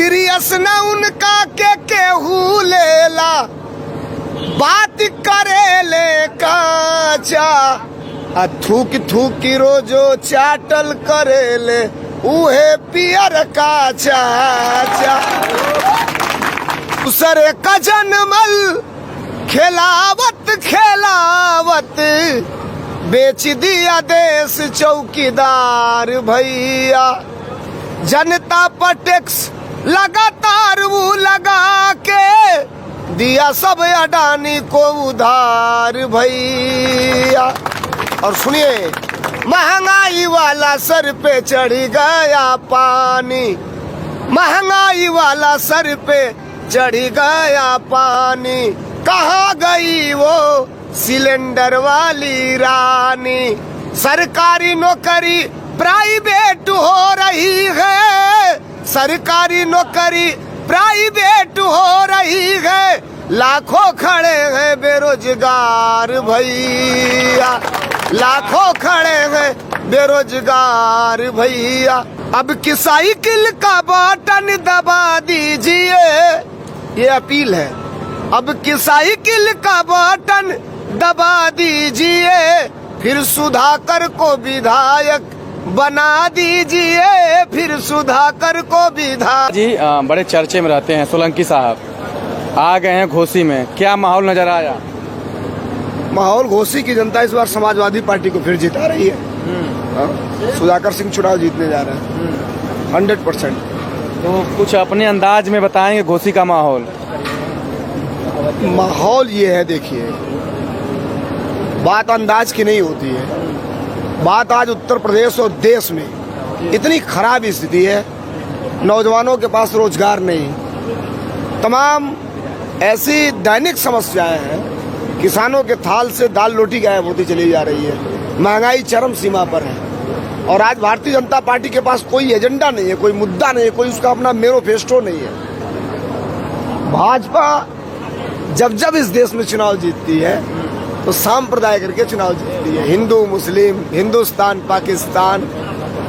Serious न उनका के केहू लेला, बात करे ले काचा, आ थूक थूकी रोजो चाटल करे ले उहे पियर का चाचा। दूसरे का जनमल खेलावत खेलावत बेच दिया देश चौकीदार भैया। जनता पर टैक्स लगातार वो लगा के दिया सब अडानी को उधार भैया। और सुनिए, महंगाई वाला सर पे चढ़ गया पानी, महंगाई वाला सर पे चढ़ गया पानी। कहाँ गई वो सिलेंडर वाली रानी। सरकारी नौकरी प्राइवेट हो रही है, सरकारी नौकरी प्राइवेट हो रही है। लाखों खड़े हैं बेरोजगार भैया, लाखों खड़े हैं बेरोजगार भैया। अब की साइकिल का बटन दबा दीजिए, ये अपील है। अब की साइकिल का बटन दबा दीजिए, फिर सुधाकर को विधायक बना दीजिए, फिर सुधाकर को विधायक। जी बड़े चर्चे में रहते हैं सोलंकी साहब, आ गए हैं घोसी में, क्या माहौल नजर आया? माहौल, घोसी की जनता इस बार समाजवादी पार्टी को फिर जिता रही है। सुधाकर सिंह चुनाव जीतने जा रहे हैं 100%। तो कुछ अपने अंदाज में बताएंगे घोसी का माहौल? माहौल ये है, देखिए, बात अंदाज की नहीं होती है। बात आज उत्तर प्रदेश और देश में इतनी खराब स्थिति है, नौजवानों के पास रोजगार नहीं, तमाम ऐसी दैनिक समस्याएं हैं। किसानों के थाल से दाल रोटी गायब होती चली जा रही है, महंगाई चरम सीमा पर है। और आज भारतीय जनता पार्टी के पास कोई एजेंडा नहीं है, कोई मुद्दा नहीं है, कोई उसका अपना मैनिफेस्टो नहीं है। भाजपा जब जब इस देश में चुनाव जीतती है तो सांप्रदाय करके चुनाव जीतती है। हिंदू मुस्लिम, हिंदुस्तान पाकिस्तान,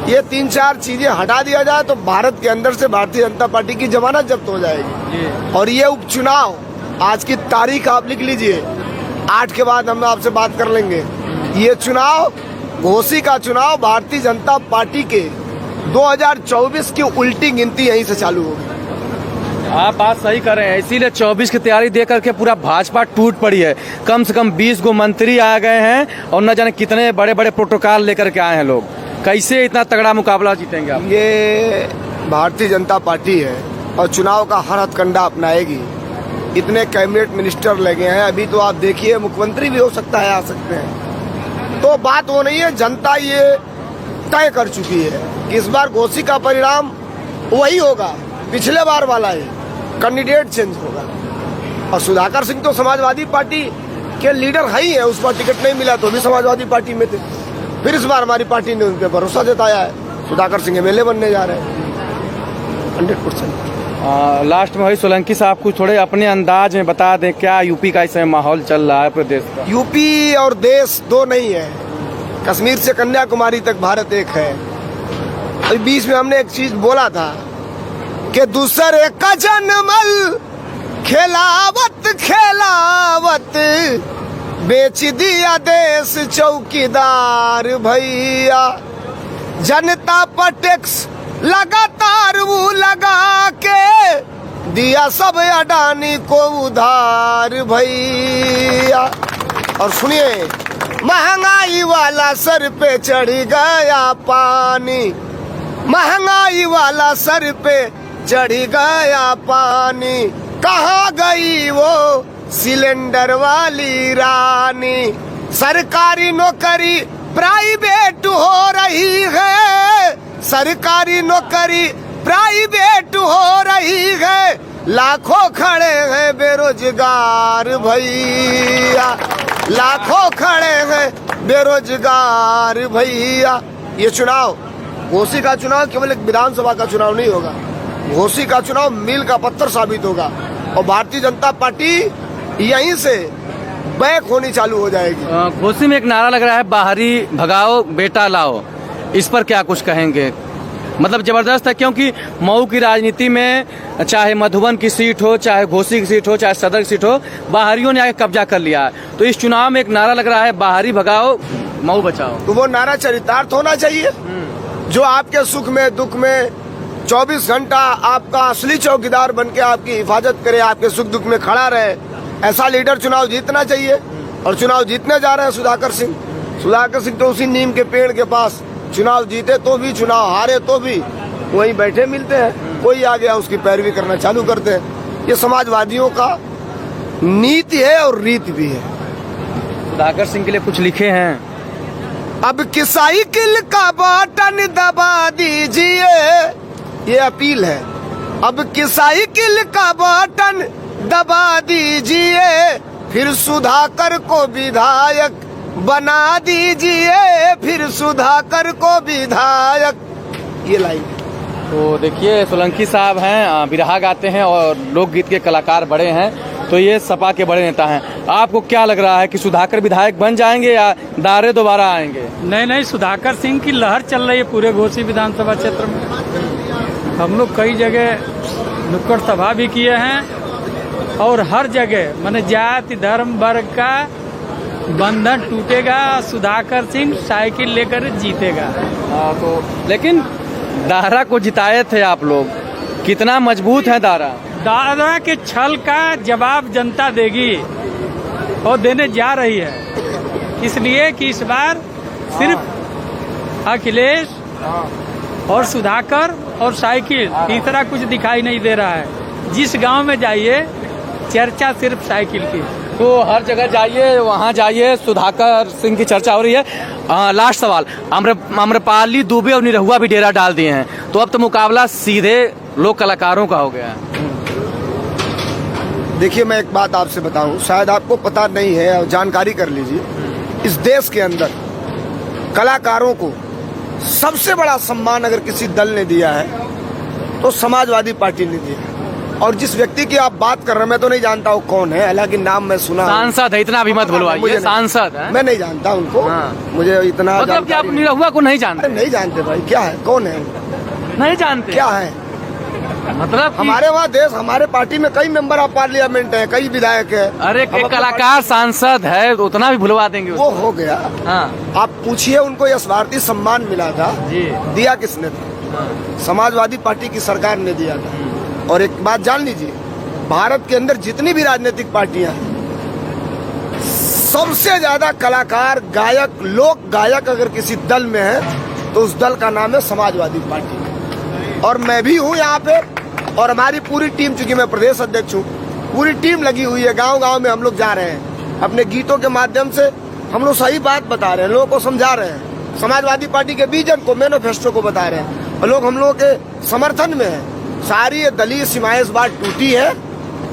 ये 3-4 चीजें हटा दिया जाए तो भारत के अंदर से भारतीय जनता पार्टी की जमानत जब्त हो जाएगी। और ये उपचुनाव, आज की तारीख आप लिख लीजिए, 8 के बाद हम आपसे बात कर लेंगे। ये चुनाव, घोसी का चुनाव, भारतीय जनता पार्टी के 2024 की उल्टी गिनती यहीं से चालू होगी। आप बात सही कर रहे हैं, इसीलिए 24 की तैयारी दे करके पूरा भाजपा टूट पड़ी है। कम से कम 20 गो मंत्री आ गए हैं और न जाने कितने बड़े बड़े प्रोटोकॉल लेकर के आए हैं लोग। कैसे इतना तगड़ा मुकाबला जीतेंगे आप? ये भारतीय जनता पार्टी है और चुनाव का हर हथकंडा अपनाएगी। इतने कैबिनेट मिनिस्टर लगे हैं, अभी तो आप देखिए मुख्यमंत्री भी हो सकता है, आ सकते हैं। तो बात वो नहीं है, जनता ये तय कर चुकी है कि इस बार घोसी का परिणाम वही होगा, पिछले बार वाला ही, कैंडिडेट चेंज होगा। और सुधाकर सिंह तो समाजवादी पार्टी के लीडर है ही है, उस पर टिकट नहीं मिला तो भी समाजवादी पार्टी में थे। फिर इस बार हमारी पार्टी ने उन पर भरोसा जताया है, सुधाकर सिंह एमएलए बनने जा रहे हैं 100%। लास्ट में वही सोलंकी साहब कुछ थोड़े अपने अंदाज में बता दें, क्या यूपी का इस समय माहौल चल रहा है प्रदेश का? यूपी और देश दो नहीं है, कश्मीर से कन्याकुमारी तक भारत एक है। अभी बीच में हमने एक चीज बोला था कि दूसरे का जनमल खेलावत खेलावत बेच दिया देश चौकीदार भैया। जनता पर टैक्स लगातार वो लगा के दिया सब अडानी को उधार भैया। और सुनिए, महंगाई वाला सर पे चढ़ गया पानी, महंगाई वाला सर पे चढ़ गया पानी। कहाँ गई वो सिलेंडर वाली रानी। सरकारी नौकरी प्राइवेट हो रही है, सरकारी नौकरी प्राइवेट हो रही है। लाखों खड़े हैं बेरोजगार भैया, लाखों खड़े हैं बेरोजगार भैया। ये चुनाव, घोसी का चुनाव केवल एक विधानसभा का चुनाव नहीं होगा, घोसी का चुनाव मील का पत्थर साबित होगा। और भारतीय जनता पार्टी यहीं से बैक होनी चालू हो जाएगी। घोसी में एक नारा लग रहा है, बाहरी भगाओ बेटा लाओ, इस पर क्या कुछ कहेंगे? मतलब जबरदस्त है, क्योंकि मऊ की राजनीति में चाहे मधुबन की सीट हो, चाहे घोसी की सीट हो, चाहे सदर की सीट हो, बाहरियों ने आके कब्जा कर लिया है। तो इस चुनाव में एक नारा लग रहा है, बाहरी भगाओ मऊ बचाओ। तो वो नारा चरितार्थ होना चाहिए, जो आपके सुख में दुख में 24 घंटा आपका असली चौकीदार बन के आपकी हिफाजत करे, आपके सुख दुख में खड़ा रहे। ऐसा लीडर चुनाव जीतना चाहिए। और चुनाव जीतने जा रहे हैं सुधाकर सिंह। सुधाकर सिंह तो उसी नीम के पेड़ के पास चुनाव जीते तो भी, चुनाव हारे तो भी वहीं बैठे मिलते हैं। कोई आ गया उसकी पैरवी करना चालू करते हैं। ये समाजवादियों का नीति है और रीति भी है। सुधाकर सिंह के लिए कुछ लिखे हैं। अब कि साइकिल का बटन दबा दीजिए, ये अपील है। अब कि साइकिल का बटन दबा दीजिए, फिर सुधाकर को विधायक बना दीजिए, फिर सुधाकर को विधायक। ये लाइन। तो देखिए, सोलंकी साहब हैं, बिरहा गाते हैं और लोकगीत के कलाकार बड़े हैं, तो ये सपा के बड़े नेता हैं। आपको क्या लग रहा है कि सुधाकर विधायक बन जाएंगे या दारे दोबारा आएंगे? नहीं, सुधाकर सिंह की लहर चल रही है पूरे घोसी विधानसभा क्षेत्र में। हम लोग कई जगह नुक्कड़ सभा भी किए हैं और हर जगह माने जाति धर्म वर्ग का बंधन टूटेगा, सुधाकर सिंह साइकिल लेकर जीतेगा। तो लेकिन दारा को जिताए थे आप लोग, कितना मजबूत है दारा? दारा के छल का जवाब जनता देगी और देने जा रही है, इसलिए कि इस बार सिर्फ अखिलेश और सुधाकर और साइकिल, तीसरा कुछ दिखाई नहीं दे रहा है। जिस गांव में जाइए चर्चा सिर्फ साइकिल की। तो हर जगह जाइए, वहाँ जाइए, सुधाकर सिंह की चर्चा हो रही है। लास्ट सवाल, आम्रपाली, दुबे और निरहुआ भी डेरा डाल दिए हैं, तो अब तो मुकाबला सीधे लोक कलाकारों का हो गया है। देखिए, मैं एक बात आपसे बताऊं, शायद आपको पता नहीं है और जानकारी कर लीजिए। इस देश के अंदर कलाकारों को सबसे बड़ा सम्मान अगर किसी दल ने दिया है तो समाजवादी पार्टी ने दिया है। और जिस व्यक्ति की आप बात कर रहे हैं, मैं तो नहीं जानता वो कौन है, हालांकि नाम मैं सुना। सांसद है, इतना भी मत बुलवाइए, सांसद है। मैं नहीं जानता उनको। मुझे इतना मतलब कि आप निरहुआ को नहीं जानते? नहीं जानते भाई, क्या है, कौन है, नहीं जानते क्या है? मतलब हमारे वहाँ देश, हमारे पार्टी में कई मेंबर ऑफ पार्लियामेंट है, कई विधायक है। अरे एक कलाकार सांसद है, तो उतना भी भुलवा देंगे? वो हो गया। हाँ। आप पूछिए उनको, यह स्वार्थी सम्मान मिला था जी, दिया किसने था? समाजवादी पार्टी की सरकार ने दिया था। और एक बात जान लीजिए, भारत के अंदर जितनी भी राजनीतिक पार्टियां हैं, सबसे ज्यादा कलाकार, गायक, लोक गायक अगर किसी दल में है तो उस दल का नाम है समाजवादी पार्टी। और मैं भी हूँ यहाँ पे, और हमारी पूरी टीम, चूंकि मैं प्रदेश अध्यक्ष हूँ, पूरी टीम लगी हुई है। गांव गांव में हम लोग जा रहे हैं, अपने गीतों के माध्यम से हम लोग सही बात बता रहे हैं, लोगों को समझा रहे हैं, समाजवादी पार्टी के विजन को, मैनिफेस्टो को बता रहे हैं, और लोग हम लोगों के समर्थन में है। सारी ये दलीय सीमाएं इस बार टूटी है।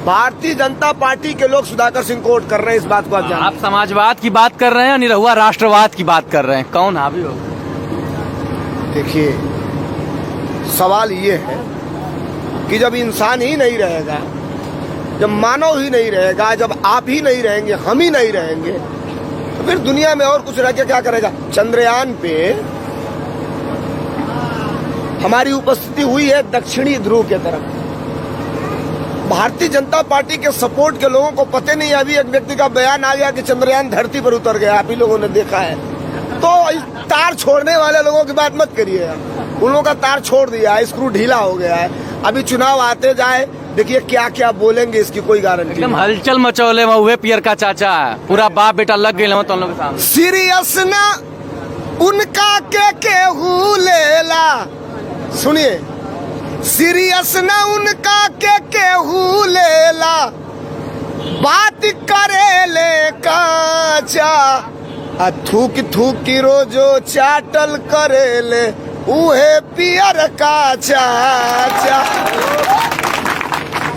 भारतीय जनता पार्टी के लोग सुधाकर सिंह को वोट कर रहे हैं, इस बात को आप जानते हैं। आप समाजवाद की बात कर रहे हैं, निरहुआ राष्ट्रवाद की बात कर रहे हैं, कौन हावी हो? देखिए, सवाल ये है कि जब इंसान ही नहीं रहेगा, जब मानव ही नहीं रहेगा, जब आप ही नहीं रहेंगे, हम ही नहीं रहेंगे, तो फिर दुनिया में और कुछ रह के क्या करेगा? चंद्रयान पे हमारी उपस्थिति हुई है दक्षिणी ध्रुव के तरफ। भारतीय जनता पार्टी के सपोर्ट के लोगों को पता नहीं, अभी एक व्यक्ति का बयान आ गया कि चंद्रयान धरती पर उतर गया, आप ही लोगों ने देखा है। तो इस तार छोड़ने वाले लोगों की बात मत करिए, उन लोगों का तार छोड़ दिया है, स्क्रू ढीला हो गया है। अभी चुनाव आते जाए, देखिए क्या क्या बोलेंगे, इसकी कोई गारंटी एकदम हलचल मचौले में हुए पियर का चाचा, पूरा बाप बेटा लग गए तो लोग सामने। सीरियस ना उनका के लेला, सुनिए, सीरियस ना उनका के लेला, बात करे ले काचा, थूक थूकी रोजो चाटल करे ले, उहे पियर का चाचा।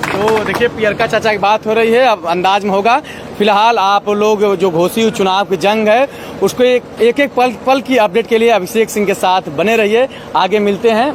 तो देखिए, पियर का चाचा की बात हो रही है, अब अंदाज में होगा। फिलहाल आप लोग जो घोसी चुनाव की जंग है, उसको एक एक पल की अपडेट के लिए अभिषेक सिंह के साथ बने रहिए। आगे मिलते हैं।